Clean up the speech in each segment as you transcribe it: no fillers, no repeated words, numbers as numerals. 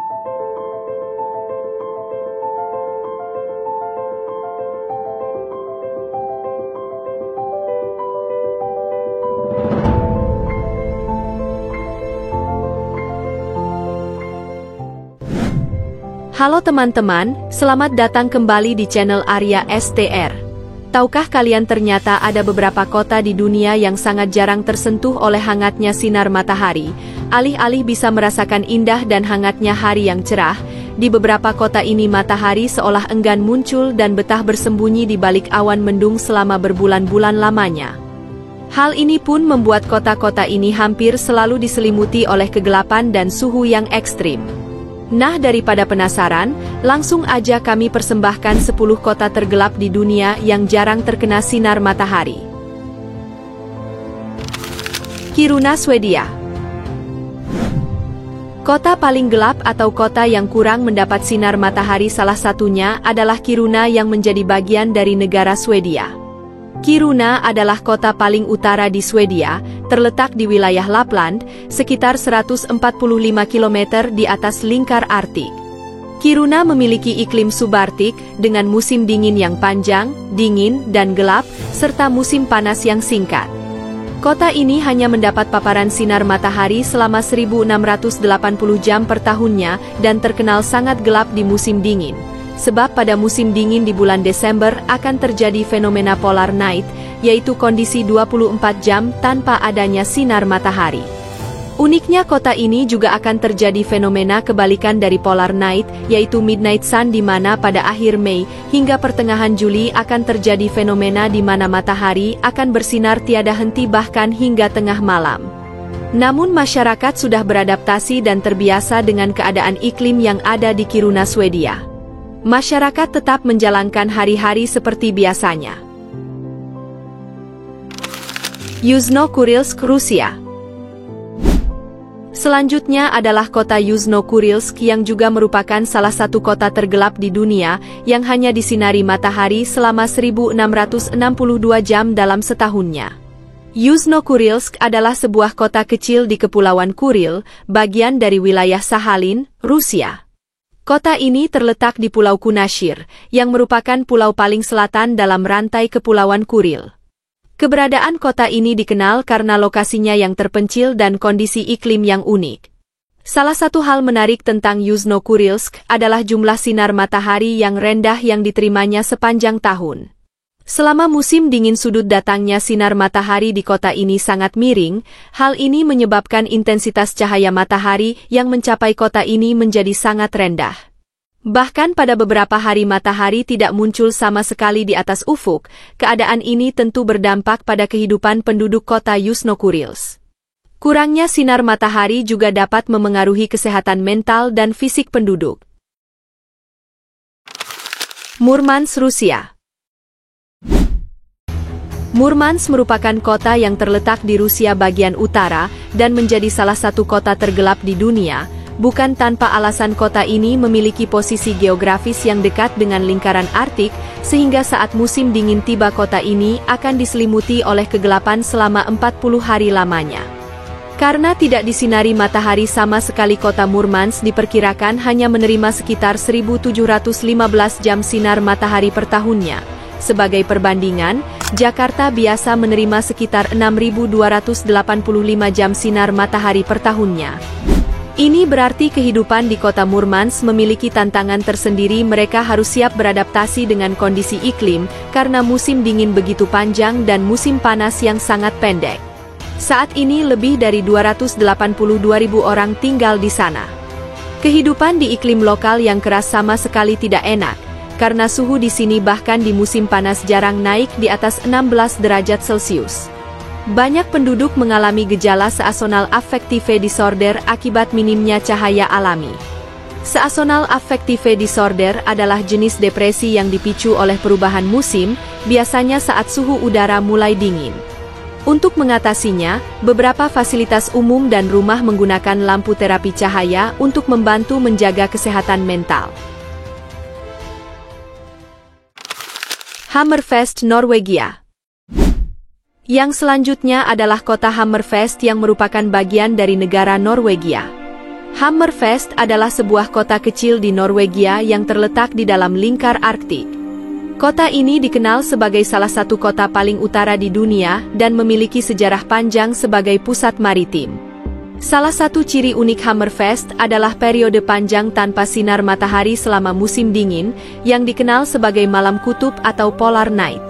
Halo teman-teman, selamat datang kembali di channel Arya STR. Tahukah kalian ternyata ada beberapa kota di dunia yang sangat jarang tersentuh oleh hangatnya sinar matahari. Alih-alih bisa merasakan indah dan hangatnya hari yang cerah, di beberapa kota ini matahari seolah enggan muncul dan betah bersembunyi di balik awan mendung selama berbulan-bulan lamanya. Hal ini pun membuat kota-kota ini hampir selalu diselimuti oleh kegelapan dan suhu yang ekstrim. Nah, daripada penasaran, langsung aja kami persembahkan 10 kota tergelap di dunia yang jarang terkena sinar matahari. Kiruna, Swedia. Kota paling gelap atau kota yang kurang mendapat sinar matahari salah satunya adalah Kiruna yang menjadi bagian dari negara Swedia. Kiruna adalah kota paling utara di Swedia, terletak di wilayah Lapland, sekitar 145 km di atas lingkar Arktik. Kiruna memiliki iklim subarktik dengan musim dingin yang panjang, dingin, dan gelap, serta musim panas yang singkat. Kota ini hanya mendapat paparan sinar matahari selama 1680 jam per tahunnya dan terkenal sangat gelap di musim dingin. Sebab pada musim dingin di bulan Desember akan terjadi fenomena polar night, yaitu kondisi 24 jam tanpa adanya sinar matahari. Uniknya kota ini juga akan terjadi fenomena kebalikan dari polar night, yaitu midnight sun di mana pada akhir Mei hingga pertengahan Juli akan terjadi fenomena di mana matahari akan bersinar tiada henti bahkan hingga tengah malam. Namun masyarakat sudah beradaptasi dan terbiasa dengan keadaan iklim yang ada di Kiruna, Swedia. Masyarakat tetap menjalankan hari-hari seperti biasanya. Yuzhno-Kurilsk, Rusia. Selanjutnya adalah kota Yuzhno-Kurilsk yang juga merupakan salah satu kota tergelap di dunia yang hanya disinari matahari selama 1662 jam dalam setahunnya. Yuzhno-Kurilsk adalah sebuah kota kecil di Kepulauan Kuril, bagian dari wilayah Sakhalin, Rusia. Kota ini terletak di Pulau Kunashir, yang merupakan pulau paling selatan dalam rantai Kepulauan Kuril. Keberadaan kota ini dikenal karena lokasinya yang terpencil dan kondisi iklim yang unik. Salah satu hal menarik tentang Yuzhno-Kurilsk adalah jumlah sinar matahari yang rendah yang diterimanya sepanjang tahun. Selama musim dingin sudut datangnya sinar matahari di kota ini sangat miring, hal ini menyebabkan intensitas cahaya matahari yang mencapai kota ini menjadi sangat rendah. Bahkan pada beberapa hari matahari tidak muncul sama sekali di atas ufuk, keadaan ini tentu berdampak pada kehidupan penduduk kota Yuzhno-Kurilsk. Kurangnya sinar matahari juga dapat memengaruhi kesehatan mental dan fisik penduduk. Murmansk, Rusia. Murmansk merupakan kota yang terletak di Rusia bagian utara dan menjadi salah satu kota tergelap di dunia. Bukan tanpa alasan kota ini memiliki posisi geografis yang dekat dengan lingkaran Arktik, sehingga saat musim dingin tiba kota ini akan diselimuti oleh kegelapan selama 40 hari lamanya. Karena tidak disinari matahari sama sekali, kota Murmansk diperkirakan hanya menerima sekitar 1715 jam sinar matahari per tahunnya. Sebagai perbandingan, Jakarta biasa menerima sekitar 6.285 jam sinar matahari per tahunnya. Ini berarti kehidupan di kota Murmansk memiliki tantangan tersendiri. Mereka harus siap beradaptasi dengan kondisi iklim, karena musim dingin begitu panjang dan musim panas yang sangat pendek. Saat ini lebih dari 282.000 orang tinggal di sana. Kehidupan di iklim lokal yang keras sama sekali tidak enak, karena suhu di sini bahkan di musim panas jarang naik di atas 16 derajat Celcius. Banyak penduduk mengalami gejala seasonal affective disorder akibat minimnya cahaya alami. Seasonal affective disorder adalah jenis depresi yang dipicu oleh perubahan musim, biasanya saat suhu udara mulai dingin. Untuk mengatasinya, beberapa fasilitas umum dan rumah menggunakan lampu terapi cahaya untuk membantu menjaga kesehatan mental. Hammerfest, Norwegia. Yang selanjutnya adalah kota Hammerfest yang merupakan bagian dari negara Norwegia. Hammerfest adalah sebuah kota kecil di Norwegia yang terletak di dalam lingkar Arktik. Kota ini dikenal sebagai salah satu kota paling utara di dunia dan memiliki sejarah panjang sebagai pusat maritim. Salah satu ciri unik Hammerfest adalah periode panjang tanpa sinar matahari selama musim dingin, yang dikenal sebagai malam kutub atau polar night.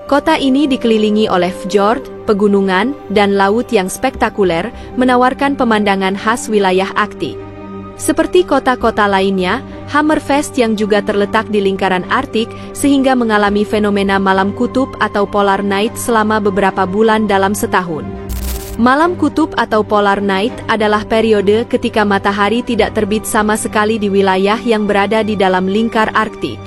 Kota ini dikelilingi oleh fjord, pegunungan, dan laut yang spektakuler, menawarkan pemandangan khas wilayah Arktik. Seperti kota-kota lainnya, Hammerfest yang juga terletak di lingkaran Arktik, sehingga mengalami fenomena malam kutub atau polar night selama beberapa bulan dalam setahun. Malam kutub atau polar night adalah periode ketika matahari tidak terbit sama sekali di wilayah yang berada di dalam lingkar Arktik.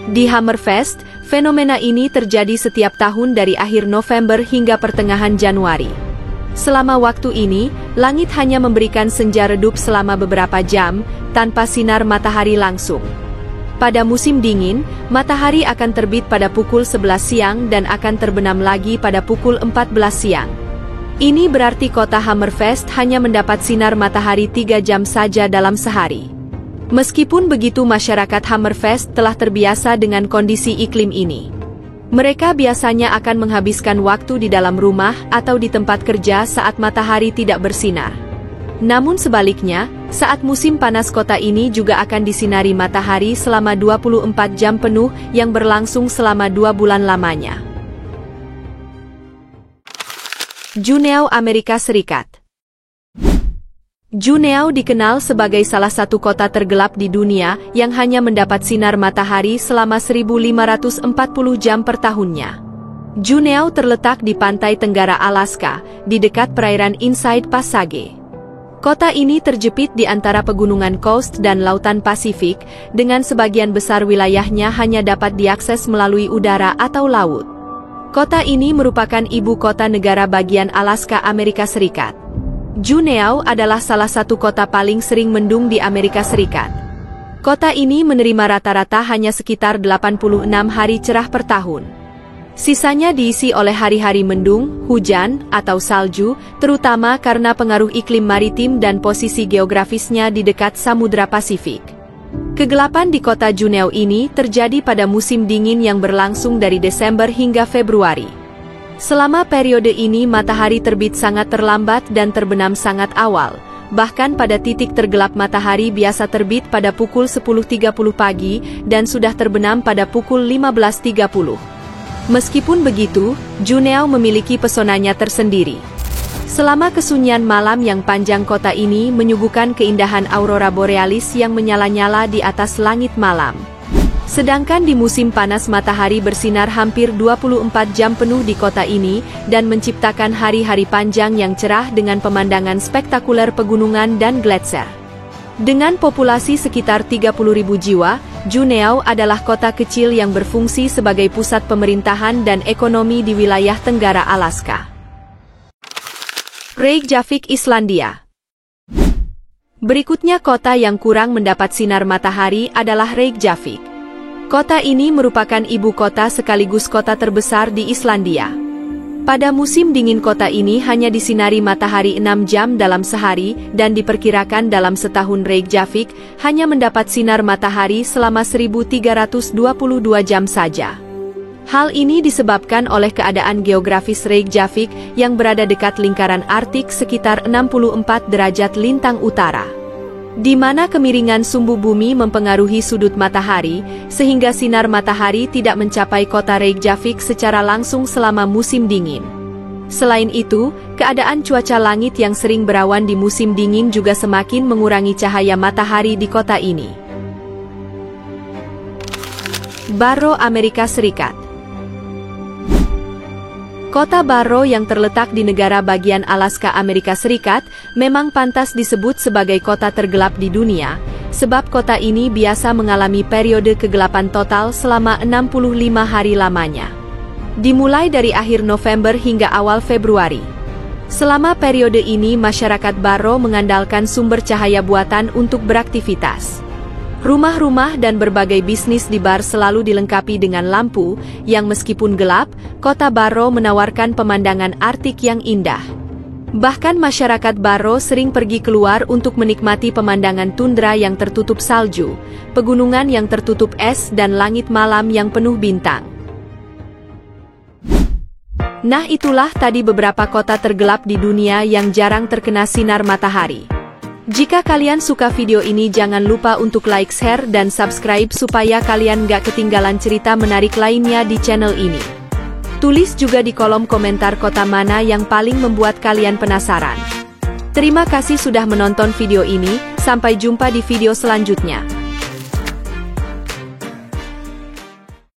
Di Hammerfest, fenomena ini terjadi setiap tahun dari akhir November hingga pertengahan Januari. Selama waktu ini, langit hanya memberikan senja redup selama beberapa jam, tanpa sinar matahari langsung. Pada musim dingin, matahari akan terbit pada pukul 11 siang dan akan terbenam lagi pada pukul 14 siang. Ini berarti kota Hammerfest hanya mendapat sinar matahari 3 jam saja dalam sehari. Meskipun begitu, masyarakat Hammerfest telah terbiasa dengan kondisi iklim ini. Mereka biasanya akan menghabiskan waktu di dalam rumah atau di tempat kerja saat matahari tidak bersinar. Namun sebaliknya, saat musim panas kota ini juga akan disinari matahari selama 24 jam penuh yang berlangsung selama 2 bulan lamanya. Juneau, Amerika Serikat. Juneau dikenal sebagai salah satu kota tergelap di dunia yang hanya mendapat sinar matahari selama 1540 jam per tahunnya. Juneau terletak di pantai tenggara Alaska, di dekat perairan Inside Passage. Kota ini terjepit di antara pegunungan Coast dan Lautan Pasifik, dengan sebagian besar wilayahnya hanya dapat diakses melalui udara atau laut. Kota ini merupakan ibu kota negara bagian Alaska, Amerika Serikat. Juneau adalah salah satu kota paling sering mendung di Amerika Serikat. Kota ini menerima rata-rata hanya sekitar 86 hari cerah per tahun. Sisanya diisi oleh hari-hari mendung, hujan, atau salju, terutama karena pengaruh iklim maritim dan posisi geografisnya di dekat Samudra Pasifik. Kegelapan di kota Juneau ini terjadi pada musim dingin yang berlangsung dari Desember hingga Februari. Selama periode ini matahari terbit sangat terlambat dan terbenam sangat awal, bahkan pada titik tergelap matahari biasa terbit pada pukul 10.30 pagi dan sudah terbenam pada pukul 15.30. Meskipun begitu, Juneau memiliki pesonanya tersendiri. Selama kesunyian malam yang panjang, kota ini menyuguhkan keindahan aurora borealis yang menyala-nyala di atas langit malam. Sedangkan di musim panas matahari bersinar hampir 24 jam penuh di kota ini dan menciptakan hari-hari panjang yang cerah dengan pemandangan spektakuler pegunungan dan gletser. Dengan populasi sekitar 30.000 jiwa, Juneau adalah kota kecil yang berfungsi sebagai pusat pemerintahan dan ekonomi di wilayah tenggara Alaska. Reykjavik, Islandia. Berikutnya kota yang kurang mendapat sinar matahari adalah Reykjavik. Kota ini merupakan ibu kota sekaligus kota terbesar di Islandia. Pada musim dingin kota ini hanya disinari matahari 6 jam dalam sehari dan diperkirakan dalam setahun Reykjavik hanya mendapat sinar matahari selama 1322 jam saja. Hal ini disebabkan oleh keadaan geografis Reykjavik yang berada dekat lingkaran Arktik sekitar 64 derajat lintang utara, di mana kemiringan sumbu bumi mempengaruhi sudut matahari, sehingga sinar matahari tidak mencapai kota Reykjavik secara langsung selama musim dingin. Selain itu, keadaan cuaca langit yang sering berawan di musim dingin juga semakin mengurangi cahaya matahari di kota ini. Barrow, Amerika Serikat. Kota Barrow yang terletak di negara bagian Alaska, Amerika Serikat, memang pantas disebut sebagai kota tergelap di dunia, sebab kota ini biasa mengalami periode kegelapan total selama 65 hari lamanya. Dimulai dari akhir November hingga awal Februari. Selama periode ini masyarakat Barrow mengandalkan sumber cahaya buatan untuk beraktivitas. Rumah-rumah dan berbagai bisnis di bar selalu dilengkapi dengan lampu, yang meskipun gelap, kota Barrow menawarkan pemandangan Arktik yang indah. Bahkan masyarakat Barro sering pergi keluar untuk menikmati pemandangan tundra yang tertutup salju, pegunungan yang tertutup es dan langit malam yang penuh bintang. Nah, itulah tadi beberapa kota tergelap di dunia yang jarang terkena sinar matahari. Jika kalian suka video ini, jangan lupa untuk like, share, dan subscribe supaya kalian gak ketinggalan cerita menarik lainnya di channel ini. Tulis juga di kolom komentar kota mana yang paling membuat kalian penasaran. Terima kasih sudah menonton video ini, sampai jumpa di video selanjutnya.